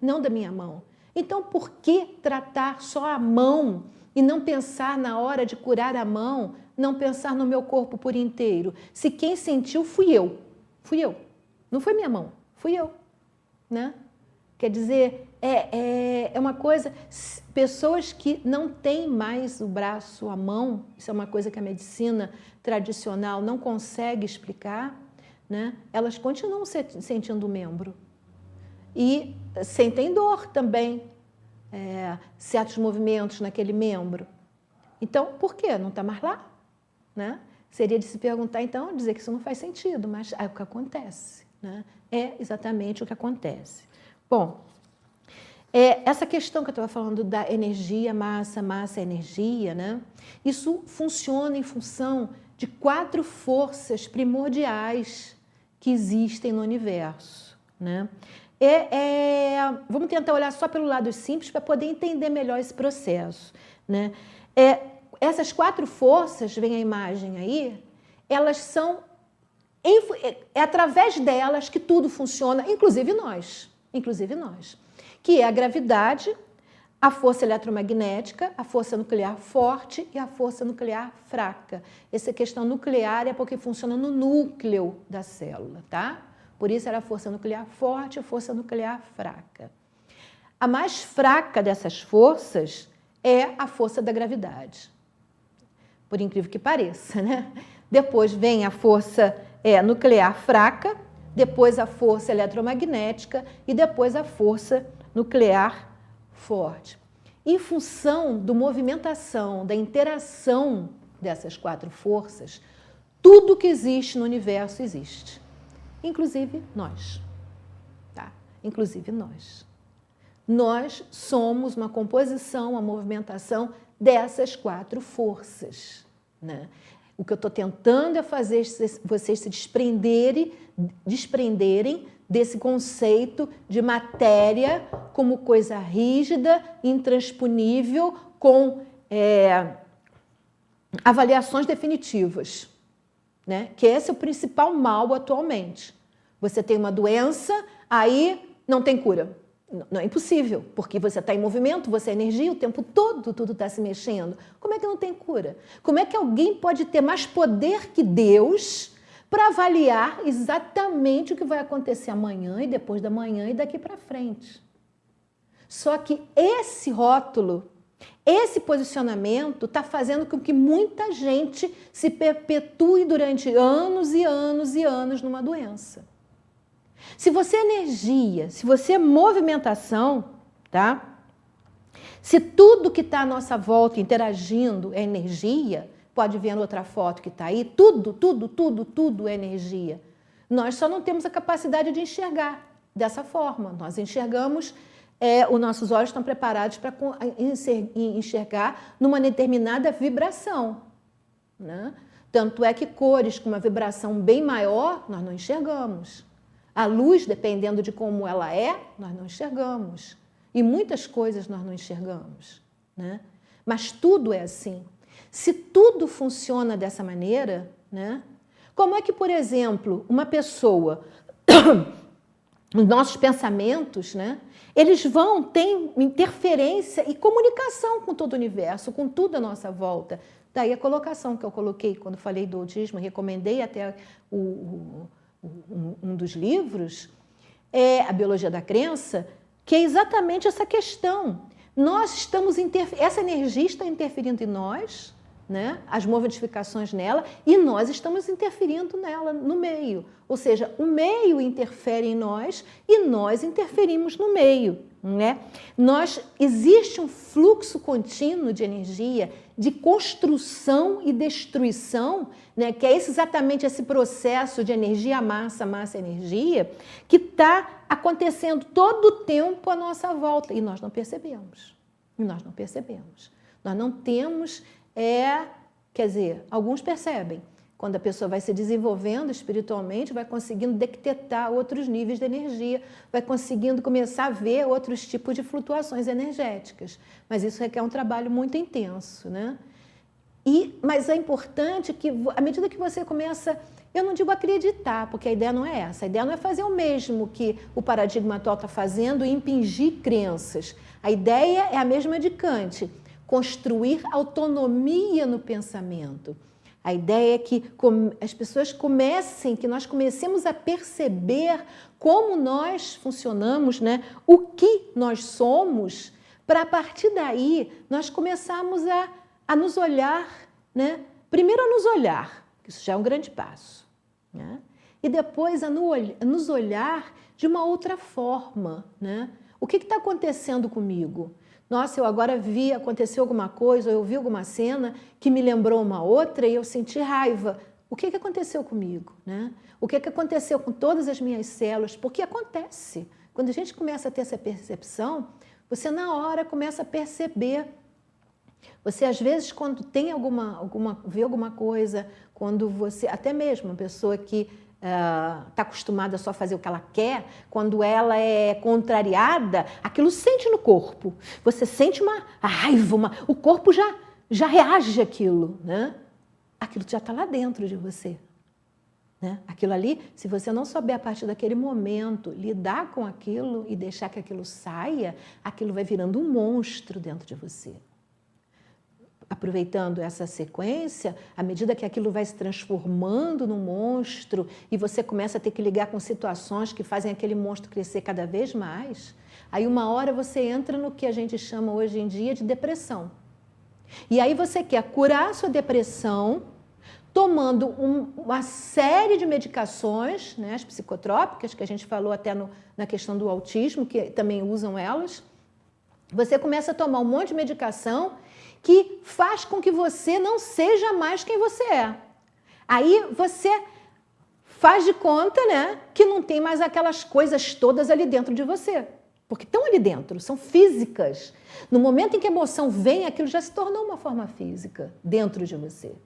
não da minha mão. Então, por que tratar só a mão e não pensar na hora de curar a mão, não pensar no meu corpo por inteiro? Se quem sentiu fui eu. Não foi minha mão, fui eu, né? Quer dizer, é uma coisa... Pessoas que não têm mais o braço, a mão, isso é uma coisa que a medicina tradicional não consegue explicar, né? Elas continuam sentindo o membro. E sentem dor também, certos movimentos naquele membro. Então, por quê? Não está mais lá, né? Seria de se perguntar, então, dizer que isso não faz sentido, mas é o que acontece, né? É exatamente o que acontece. Bom, essa questão que eu estava falando da energia, massa, energia, né? Isso funciona em função de 4 forças primordiais que existem no universo, né? Vamos tentar olhar só pelo lado simples para poder entender melhor esse processo, né? Essas 4 forças, vem a imagem aí, elas são... É através delas que tudo funciona, inclusive nós, que é a gravidade, a força eletromagnética, a força nuclear forte e a força nuclear fraca. Essa questão nuclear é porque funciona no núcleo da célula, tá? Por isso era a força nuclear forte e a força nuclear fraca. A mais fraca dessas forças é a força da gravidade, por incrível que pareça, né? Depois vem a força nuclear fraca, depois a força eletromagnética e depois a força nuclear forte. Em função da movimentação, da interação dessas 4 forças, tudo que existe no universo existe, inclusive nós, tá? Inclusive nós. Nós somos uma composição, uma movimentação dessas 4 forças, né? O que eu estou tentando é fazer vocês se desprenderem desse conceito de matéria como coisa rígida, intransponível, com avaliações definitivas, né? Que esse é o principal mal atualmente. Você tem uma doença, aí não tem cura. Não é impossível, porque você está em movimento, você é energia, o tempo todo tudo está se mexendo. Como é que não tem cura? Como é que alguém pode ter mais poder que Deus para avaliar exatamente o que vai acontecer amanhã e depois da manhã e daqui para frente? Só que esse rótulo, esse posicionamento está fazendo com que muita gente se perpetue durante anos e anos e anos numa doença. Se você é energia, se você é movimentação, tá? Se tudo que está à nossa volta interagindo é energia, pode ver na outra foto que está aí, tudo é energia. Nós só não temos a capacidade de enxergar dessa forma. Nós enxergamos, os nossos olhos estão preparados para enxergar numa determinada vibração, né? Tanto é que cores com uma vibração bem maior, nós não enxergamos. A luz, dependendo de como ela é, nós não enxergamos. E muitas coisas nós não enxergamos, né? Mas tudo é assim. Se tudo funciona dessa maneira, né? Como é que, por exemplo, uma pessoa, os nossos pensamentos, né? Eles vão ter interferência e comunicação com todo o universo, com tudo à nossa volta. Daí a colocação que eu coloquei quando falei do autismo, recomendei até um dos livros, é A Biologia da Crença, que é exatamente essa questão. Nós estamos essa energia está interferindo em nós, né? As modificações nela, e nós estamos interferindo nela, no meio. Ou seja, o meio interfere em nós e nós interferimos no meio, né? Existe um fluxo contínuo de energia, de construção e destruição, né? Que é exatamente esse processo de energia, massa, energia, que está acontecendo todo o tempo à nossa volta, e nós não percebemos. Nós não temos... quer dizer, alguns percebem. Quando a pessoa vai se desenvolvendo espiritualmente, vai conseguindo detectar outros níveis de energia, vai conseguindo começar a ver outros tipos de flutuações energéticas. Mas isso requer um trabalho muito intenso, né? Mas é importante que, à medida que você começa, eu não digo acreditar, porque a ideia não é essa. A ideia não é fazer o mesmo que o paradigma atual está fazendo e impingir crenças. A ideia é a mesma de Kant. Construir autonomia no pensamento. A ideia é que as pessoas que nós comecemos a perceber como nós funcionamos, né? O que nós somos, para a partir daí nós começarmos a nos olhar, né? Primeiro a nos olhar, que isso já é um grande passo, né? E depois a nos olhar de uma outra forma, né? O que está acontecendo comigo? Nossa, eu agora aconteceu alguma coisa, ou eu vi alguma cena que me lembrou uma outra e eu senti raiva. O que aconteceu comigo, né? O que aconteceu com todas as minhas células? Porque acontece. Quando a gente começa a ter essa percepção, você na hora começa a perceber. Você, às vezes, quando tem vê alguma coisa, quando você, até mesmo uma pessoa que está acostumada só a fazer o que ela quer, quando ela é contrariada, aquilo sente no corpo. Você sente uma raiva, o corpo já reage àquilo, né? Aquilo já está lá dentro de você, né? Aquilo ali, se você não souber a partir daquele momento lidar com aquilo e deixar que aquilo saia, aquilo vai virando um monstro dentro de você. Aproveitando essa sequência, à medida que aquilo vai se transformando num monstro e você começa a ter que ligar com situações que fazem aquele monstro crescer cada vez mais, aí uma hora você entra no que a gente chama hoje em dia de depressão. E aí você quer curar a sua depressão tomando uma série de medicações, né, as psicotrópicas, que a gente falou até na questão do autismo, que também usam elas. Você começa a tomar um monte de medicação que faz com que você não seja mais quem você é. Aí você faz de conta, né, que não tem mais aquelas coisas todas ali dentro de você. Porque estão ali dentro, são físicas. No momento em que a emoção vem, aquilo já se tornou uma forma física dentro de você,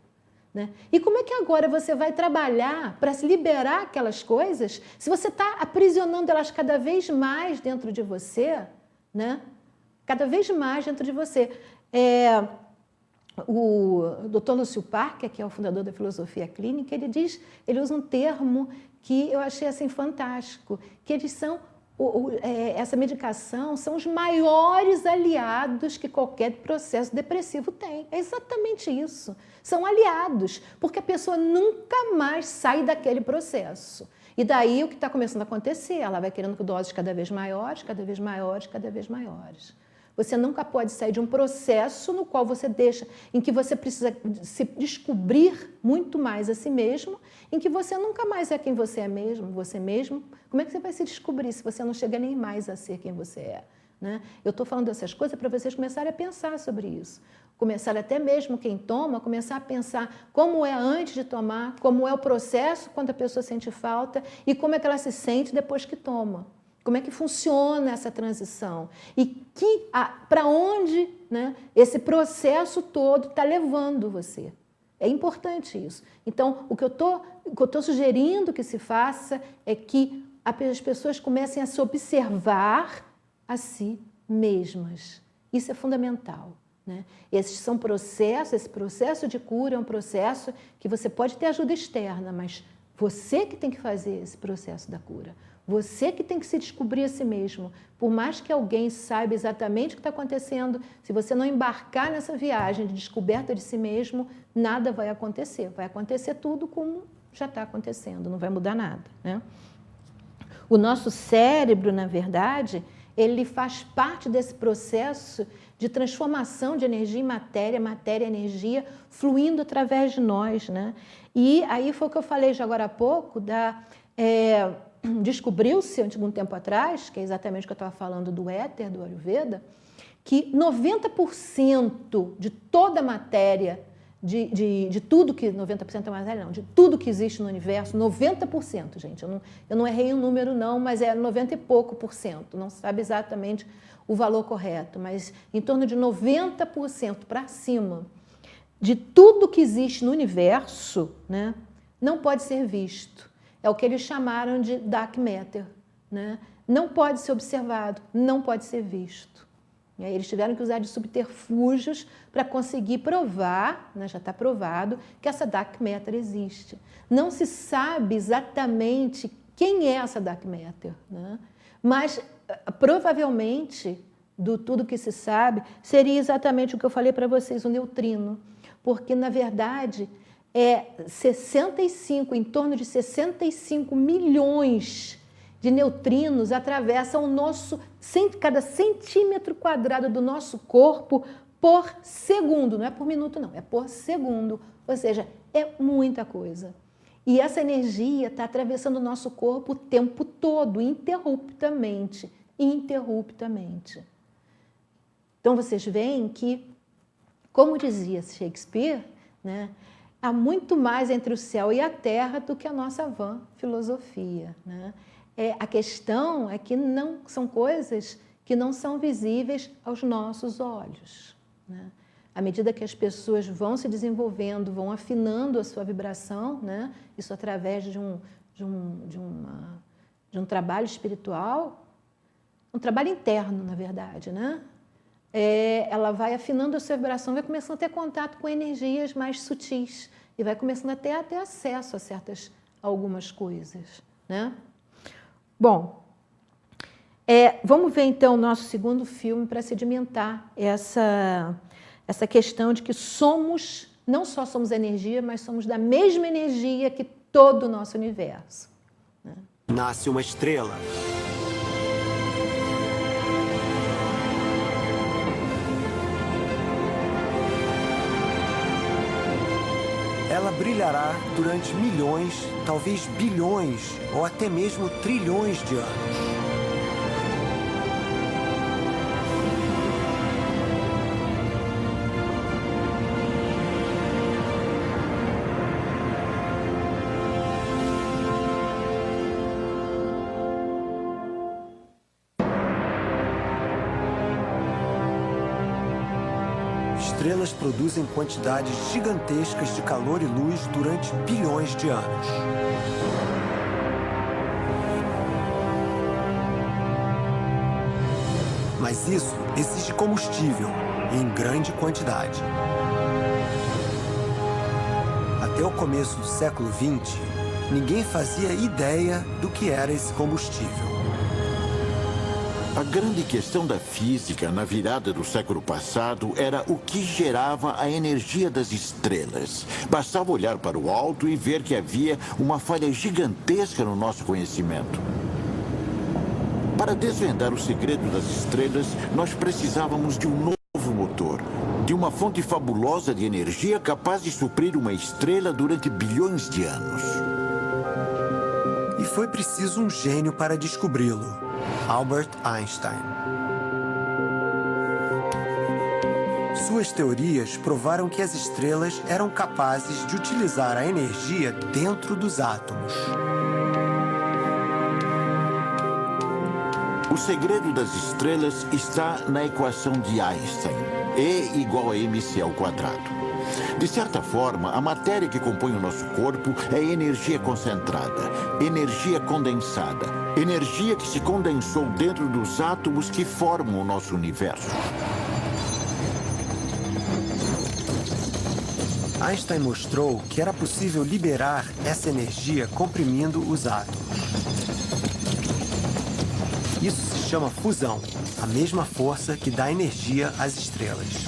né? E como é que agora você vai trabalhar para se liberar aquelas coisas se você está aprisionando elas cada vez mais dentro de você, né? Cada vez mais dentro de você. O Dr. Lúcio Parker, que é o fundador da filosofia clínica, ele usa um termo que eu achei assim fantástico, que eles são essa medicação são os maiores aliados que qualquer processo depressivo tem. É exatamente isso. São aliados, porque a pessoa nunca mais sai daquele processo. E daí o que está começando a acontecer? Ela vai querendo doses cada vez maiores, cada vez maiores, cada vez maiores. Você nunca pode sair de um processo no qual você deixa, em que você precisa se descobrir muito mais a si mesmo, em que você nunca mais é quem você é mesmo, você mesmo. Como é que você vai se descobrir se você não chega nem mais a ser quem você é, né? Eu estou falando dessas coisas para vocês começarem a pensar sobre isso. Começar até mesmo quem toma, começar a pensar como é antes de tomar, como é o processo quando a pessoa sente falta e como é que ela se sente depois que toma. Como é que funciona essa transição? E para onde, né, esse processo todo está levando você? É importante isso. Então, o que eu estou sugerindo que se faça é que as pessoas comecem a se observar a si mesmas. Isso é fundamental, né? Esses são processos, esse processo de cura é um processo que você pode ter ajuda externa, mas você que tem que fazer esse processo da cura. Você que tem que se descobrir a si mesmo. Por mais que alguém saiba exatamente o que está acontecendo, se você não embarcar nessa viagem de descoberta de si mesmo, nada vai acontecer. Vai acontecer tudo como já está acontecendo, não vai mudar nada, né? O nosso cérebro, na verdade, ele faz parte desse processo de transformação de energia em matéria, matéria e energia fluindo através de nós, né? E aí foi o que eu falei já agora há pouco, descobriu-se, algum tempo atrás, que é exatamente o que eu estava falando do éter, do Ayurveda, que 90% de toda a matéria, de tudo que... 90% é matéria, não, de tudo que existe no universo, 90%, gente, eu não errei o número não, mas é 90 e pouco por cento, não se sabe exatamente o valor correto, mas em torno de 90% para cima de tudo que existe no universo, né, não pode ser visto. É o que eles chamaram de dark matter, né? Não pode ser observado, não pode ser visto. E aí eles tiveram que usar de subterfúgios para conseguir provar, né, já está provado, que essa dark matter existe. Não se sabe exatamente quem é essa dark matter, né? Mas provavelmente, do tudo que se sabe, seria exatamente o que eu falei para vocês, o neutrino. Porque, na verdade, em torno de 65 milhões de neutrinos atravessam cada centímetro quadrado do nosso corpo por segundo. Não é por minuto, não, é por segundo. Ou seja, é muita coisa. E essa energia está atravessando o nosso corpo o tempo todo, ininterruptamente. Então, vocês veem que, como dizia Shakespeare, né, há muito mais entre o céu e a terra do que a nossa vã filosofia, né? A questão é que não são coisas que não são visíveis aos nossos olhos, né? À medida que as pessoas vão se desenvolvendo, vão afinando a sua vibração, né? Isso através de um trabalho espiritual, um trabalho interno, na verdade, né? Ela vai afinando a sua vibração, vai começando a ter contato com energias mais sutis e vai começando a ter acesso a algumas coisas, né? Bom, vamos ver então o nosso segundo filme para sedimentar essa questão de que não só somos energia, mas somos da mesma energia que todo o nosso universo, né? Nasce uma estrela. Ela brilhará durante milhões, talvez bilhões, ou até mesmo trilhões de anos. Estrelas produzem quantidades gigantescas de calor e luz durante bilhões de anos. Mas isso exige combustível em grande quantidade. Até o começo do século XX, ninguém fazia ideia do que era esse combustível. A grande questão da física na virada do século passado era o que gerava a energia das estrelas. Bastava olhar para o alto e ver que havia uma falha gigantesca no nosso conhecimento. Para desvendar o segredo das estrelas, nós precisávamos de um novo motor, de uma fonte fabulosa de energia capaz de suprir uma estrela durante bilhões de anos. E foi preciso um gênio para descobri-lo. Albert Einstein. Suas teorias provaram que as estrelas eram capazes de utilizar a energia dentro dos átomos. O segredo das estrelas está na equação de Einstein. E igual a mc ao quadrado. De certa forma, a matéria que compõe o nosso corpo é energia concentrada, energia condensada, energia que se condensou dentro dos átomos que formam o nosso universo. Einstein mostrou que era possível liberar essa energia comprimindo os átomos. Isso se chama fusão, a mesma força que dá energia às estrelas.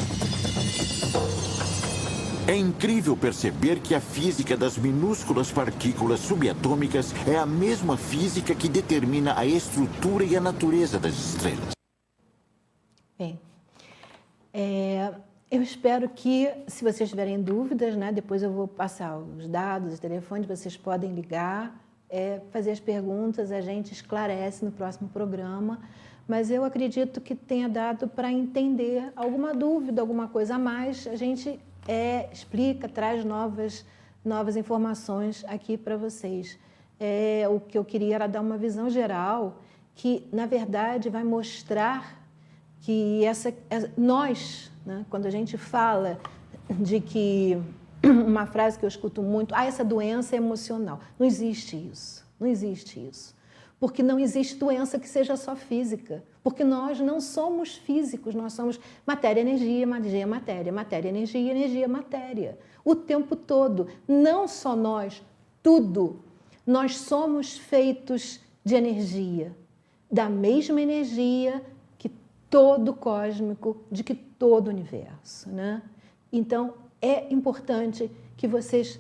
É incrível perceber que a física das minúsculas partículas subatômicas é a mesma física que determina a estrutura e a natureza das estrelas. Bem, eu espero que, se vocês tiverem dúvidas, né, depois eu vou passar os dados, os telefones, vocês podem ligar, fazer as perguntas, a gente esclarece no próximo programa, mas eu acredito que tenha dado para entender alguma dúvida, alguma coisa a mais, a gente explica, traz novas informações aqui para vocês. O que eu queria era dar uma visão geral que, na verdade, vai mostrar que nós, né, quando a gente fala de que, uma frase que eu escuto muito, essa doença é emocional. Não existe isso, não existe isso. Porque não existe doença que seja só física. Porque nós não somos físicos, nós somos matéria, energia, matéria, matéria, energia, energia, matéria. O tempo todo. Não só nós, tudo. Nós somos feitos de energia. Da mesma energia que todo cósmico, de que todo universo, né? Então, é importante que vocês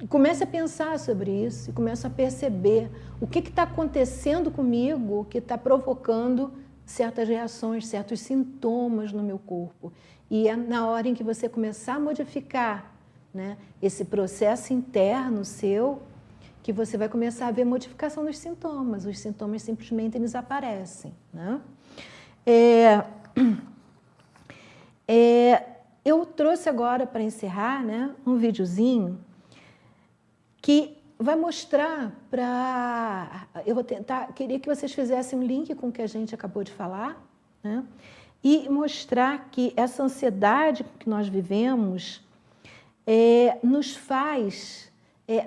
comecem a pensar sobre isso e comecem a perceber o que está acontecendo comigo, que está provocando certas reações, certos sintomas no meu corpo. E é na hora em que você começar a modificar, né, esse processo interno seu, que você vai começar a ver modificação dos sintomas. Os sintomas simplesmente desaparecem, né? Eu trouxe agora, para encerrar, né, um videozinho que vai mostrar para... Eu vou tentar... Queria que vocês fizessem um link com o que a gente acabou de falar, né? E mostrar que essa ansiedade que nós vivemos nos faz...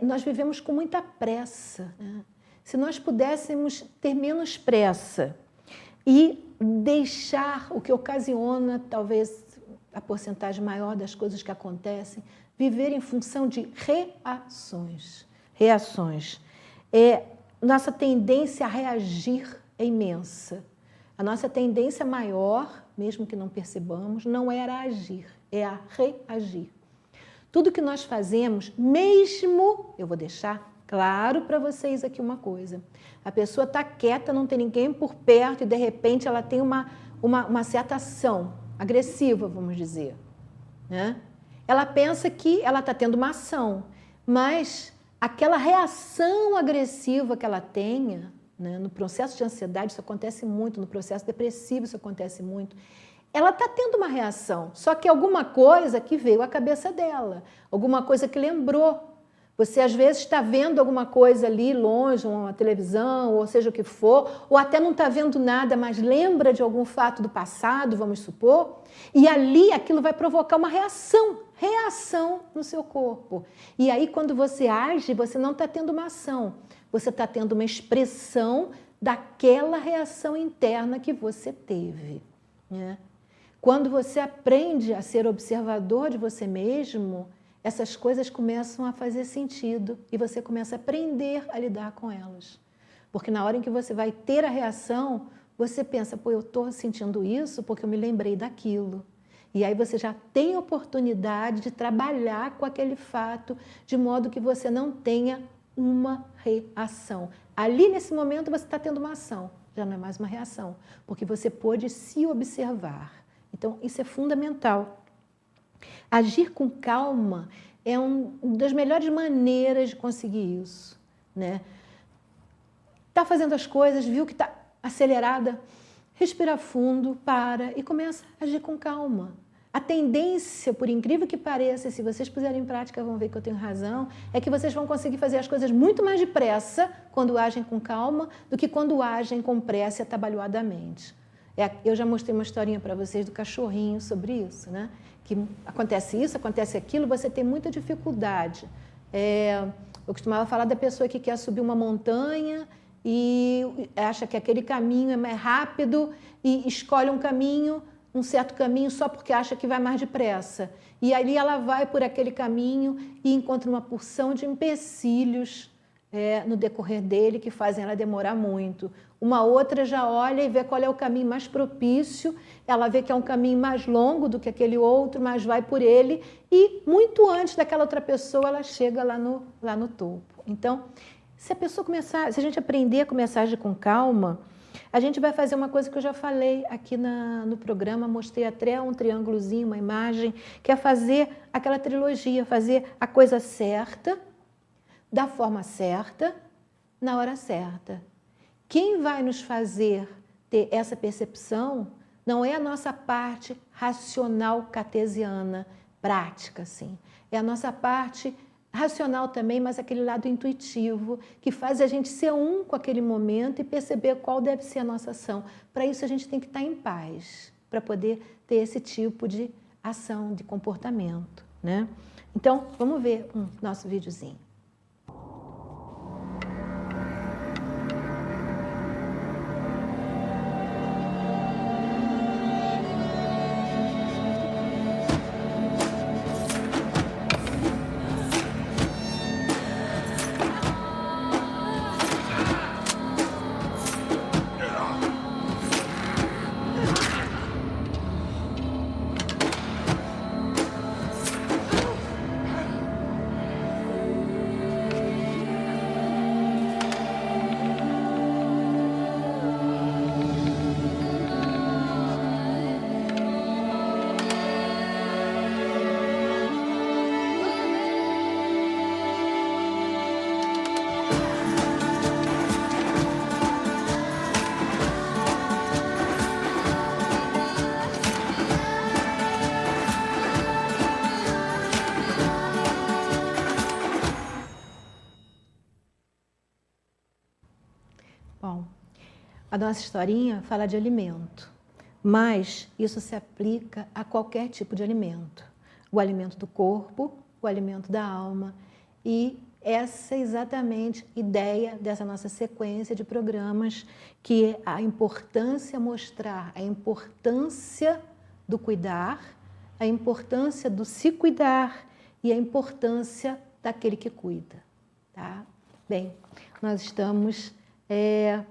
nós vivemos com muita pressa, né? Se nós pudéssemos ter menos pressa e deixar o que ocasiona, talvez, a porcentagem maior das coisas que acontecem, viver em função de reações. Nossa tendência a reagir é imensa. A nossa tendência maior, mesmo que não percebamos, não é a agir, é a reagir. Tudo que nós fazemos, mesmo, eu vou deixar claro para vocês aqui uma coisa, a pessoa está quieta, não tem ninguém por perto e, de repente, ela tem uma certa ação agressiva, vamos dizer, né? Ela pensa que ela está tendo uma ação, mas aquela reação agressiva que ela tenha, né, no processo de ansiedade, isso acontece muito, no processo depressivo isso acontece muito, ela está tendo uma reação, só que alguma coisa que veio à cabeça dela, alguma coisa que lembrou. Você, às vezes, está vendo alguma coisa ali longe, uma televisão, ou seja o que for, ou até não está vendo nada, mas lembra de algum fato do passado, vamos supor, e ali aquilo vai provocar uma reação no seu corpo. E aí, quando você age, você não está tendo uma ação, você está tendo uma expressão daquela reação interna que você teve, né? Quando você aprende a ser observador de você mesmo, essas coisas começam a fazer sentido e você começa a aprender a lidar com elas. Porque na hora em que você vai ter a reação, você pensa, eu estou sentindo isso porque eu me lembrei daquilo. E aí você já tem oportunidade de trabalhar com aquele fato de modo que você não tenha uma reação. Ali, nesse momento, você está tendo uma ação, já não é mais uma reação, porque você pôde se observar. Então, isso é fundamental. Agir com calma é uma das melhores maneiras de conseguir isso, né? Está fazendo as coisas, viu que está acelerada, respira fundo, para e começa a agir com calma. A tendência, por incrível que pareça, se vocês puserem em prática, vão ver que eu tenho razão, é que vocês vão conseguir fazer as coisas muito mais depressa quando agem com calma do que quando agem com pressa e atabalhoadamente. Eu já mostrei uma historinha para vocês do cachorrinho sobre isso, né? Que acontece isso, acontece aquilo, você tem muita dificuldade. Eu costumava falar da pessoa que quer subir uma montanha e acha que aquele caminho é mais rápido e escolhe um certo caminho só porque acha que vai mais depressa. E ali ela vai por aquele caminho e encontra uma porção de empecilhos no decorrer dele que fazem ela demorar muito. uma outra já olha e vê qual é o caminho mais propício, ela vê que é um caminho mais longo do que aquele outro, mas vai por ele, e muito antes daquela outra pessoa, ela chega lá no topo. Então, se a gente aprender com mensagem com calma, a gente vai fazer uma coisa que eu já falei aqui no programa, mostrei até um triângulozinho, uma imagem, que é fazer aquela trilogia, fazer a coisa certa, da forma certa, na hora certa. Quem vai nos fazer ter essa percepção não é a nossa parte racional cartesiana, prática, assim. É a nossa parte racional também, mas aquele lado intuitivo, que faz a gente ser um com aquele momento e perceber qual deve ser a nossa ação. Para isso, a gente tem que estar em paz, para poder ter esse tipo de ação, de comportamento, né? Então, vamos ver um nosso videozinho. Bom, a nossa historinha fala de alimento, mas isso se aplica a qualquer tipo de alimento. O alimento do corpo, o alimento da alma, e essa é exatamente a ideia dessa nossa sequência de programas, que é a importância, mostrar a importância do cuidar, a importância do se cuidar e a importância daquele que cuida, tá? Bem, nós estamos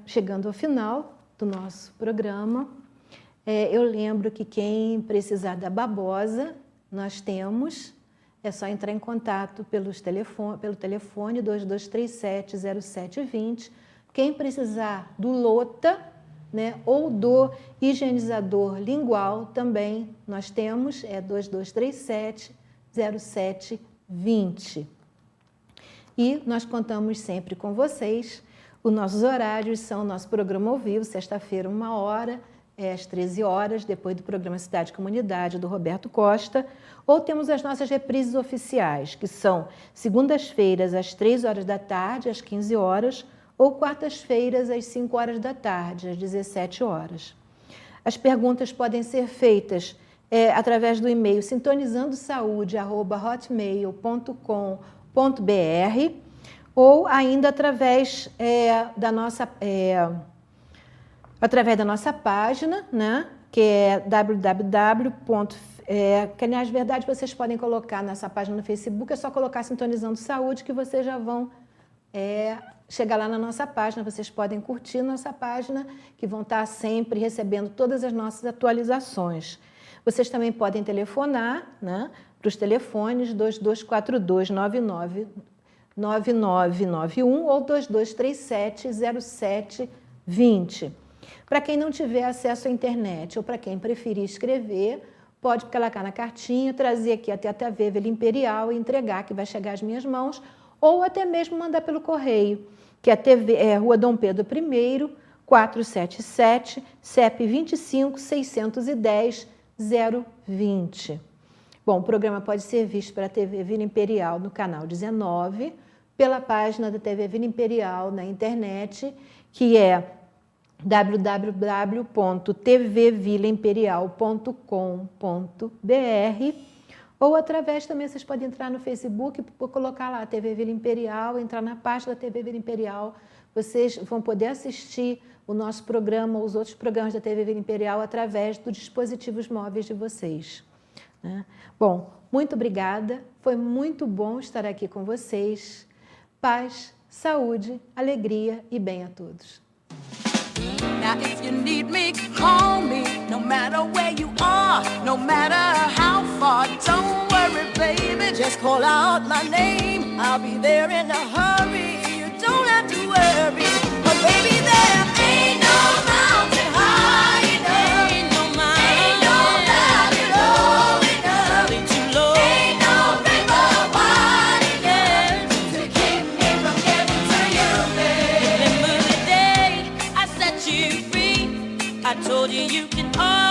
chegando ao final do nosso programa. Eu lembro que quem precisar da babosa, nós temos, é só entrar em contato pelo telefone 2237-0720. Quem precisar do Lota, né, ou do higienizador lingual, também nós temos, 2237-0720. E nós contamos sempre com vocês. Os nossos horários são o nosso programa ao vivo, sexta-feira, 1h, às 13 horas, depois do programa Cidade e Comunidade, do Roberto Costa. Ou temos as nossas reprises oficiais, que são segundas-feiras, às 3 horas da tarde, às 15 horas, ou quartas-feiras, às 5 horas da tarde, às 17 horas. As perguntas podem ser feitas através do e-mail sintonizandosaude@hotmail.com.br ou ainda através da nossa página, né, que é que, na verdade, vocês podem colocar nessa página no Facebook, é só colocar Sintonizando Saúde, que vocês já vão chegar lá na nossa página, vocês podem curtir nossa página, que vão estar sempre recebendo todas as nossas atualizações. Vocês também podem telefonar, né, para os telefones 2242-9991 ou 2237-0720. Para quem não tiver acesso à internet ou para quem preferir escrever, pode colocar na cartinha, trazer aqui até a TV Vila Imperial e entregar, que vai chegar às minhas mãos, ou até mesmo mandar pelo correio, que é Rua Dom Pedro I, 477, CEP 25 610 020. Bom, o programa pode ser visto pela TV Vila Imperial no canal 19, pela página da TV Vila Imperial na internet, que é www.tvvilaimperial.com.br, ou através também vocês podem entrar no Facebook, colocar lá a TV Vila Imperial, entrar na página da TV Vila Imperial, vocês vão poder assistir o nosso programa, os outros programas da TV Vila Imperial através dos dispositivos móveis de vocês, né? Bom, muito obrigada, foi muito bom estar aqui com vocês. Paz, saúde, alegria e bem a todos. Now if you need me, call me. No matter where you are, no matter how far. Don't worry, baby, just call out my name. I'll be there in a hurry. You don't have to worry. But baby, there ain't no mountain high enough. Ain't no valley low enough. Ain't no river wide enough to keep me from getting to you, babe. Remember the day I set you free. I told you you can always